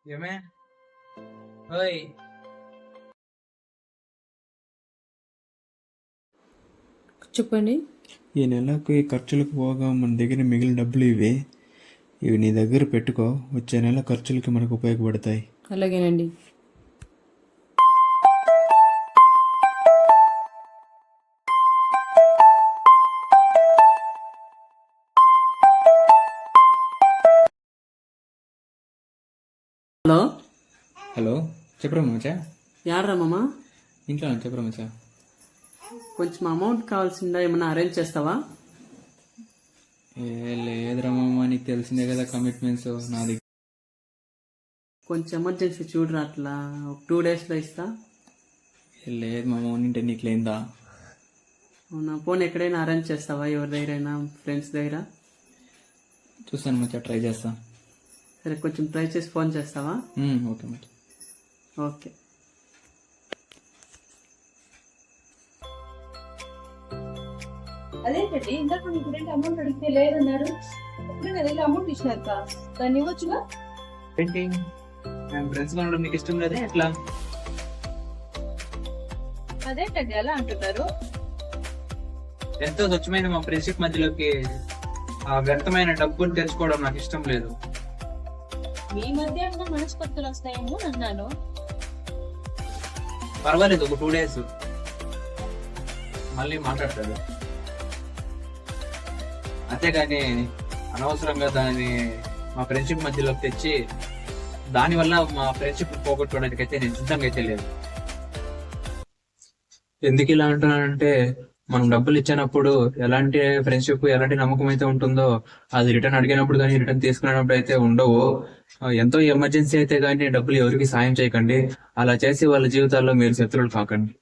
ఏమే ఓయ్ చెప్పండి. ఈ నెలకు ఈ ఖర్చులకు పోగా మన దగ్గర మిగిలిన డబ్బులు ఇవి నీ దగ్గర పెట్టుకో, వచ్చే నెల ఖర్చులకి మనకు ఉపయోగపడతాయి. అలాగేనండి. హలో హలో, చెప్పరా మచ్చా? యాడ్రా మామ? ఇంట్లో చెప్పరా మచ్చా? కొంచెం అమౌంట్ కావాల్సిందా, ఏమన్నా అరేంజ్ చేస్తావా? లేదురా మామ, నీకు తెలిసిందే కదా కమిట్మెంట్స్ నా దగ్గర. కొంచెం ఎమర్జెన్సీ చూడరా, అట్లా ఒక 2 డేస్లో ఇస్తా. లేదు మామ, ఉంటే నీకు లేందా? అవునా, ఫోన్ ఎక్కడైనా అరేంజ్ చేస్తావా, ఎవరి దగ్గరైనా, ఫ్రెండ్స్ దగ్గర? చూస్తాను మచ్చా, ట్రై చేస్తా. సరే, కొంచెం ట్రై చేసి ఫోన్ చేస్తావా? ఓకే మచ్చా. ఓకే. అదేంటండి ఇందాక మీ గురించి అమౌంట్ అడిగితే లేదన్నారు. అప్పుడే నా దగ్గర అమౌంట్ ఇచ్చినారు దాన్ని ఇవ్వచ్చుగా. ఏంటి మేము ఫ్రెండ్స్ ఉండడం నీకు ఇష్టం లేదా ఎట్లా? అదేంటండి అలా అంటున్నారు. ఎంతో స్వచ్ఛమైన మా ఫ్రెండ్షిప్ మధ్యలోకి ఆ వ్యర్థమైన డబ్బులు తెచ్చుకోవడం నాకు ఇష్టం లేదు. మీ మధ్య ఏమైనా మనస్పర్ధలు వస్తాయేమో అన్నాను. పర్వాలేదు, ఒక 2 డేస్ మళ్ళీ మాట్లాడతాడు. అంతేగాని అనవసరంగా దాన్ని మా ఫ్రెండ్షిప్ మధ్యలోకి తెచ్చి దానివల్ల మా ఫ్రెండ్షిప్ పోగొట్టుకోవడానికి అయితే నేను సిద్ధంగా అయితే లేదు. ఎందుకు ఇలా అంటున్నానంటే, మనం డబ్బులు ఇచ్చినప్పుడు ఎలాంటి ఫ్రెండ్షిప్, ఎలాంటి నమ్మకం అయితే ఉంటుందో అది రిటర్న్ అడిగినప్పుడు కానీ రిటర్న్ తీసుకునేటప్పుడు అయితే ఉండవు. ఎంతో ఎమర్జెన్సీ అయితే కానీ డబ్బులు ఎవరికి సాయం చేయకండి. అలా చేసి వాళ్ళ జీవితాల్లో మీరు శత్రువులు కాకండి.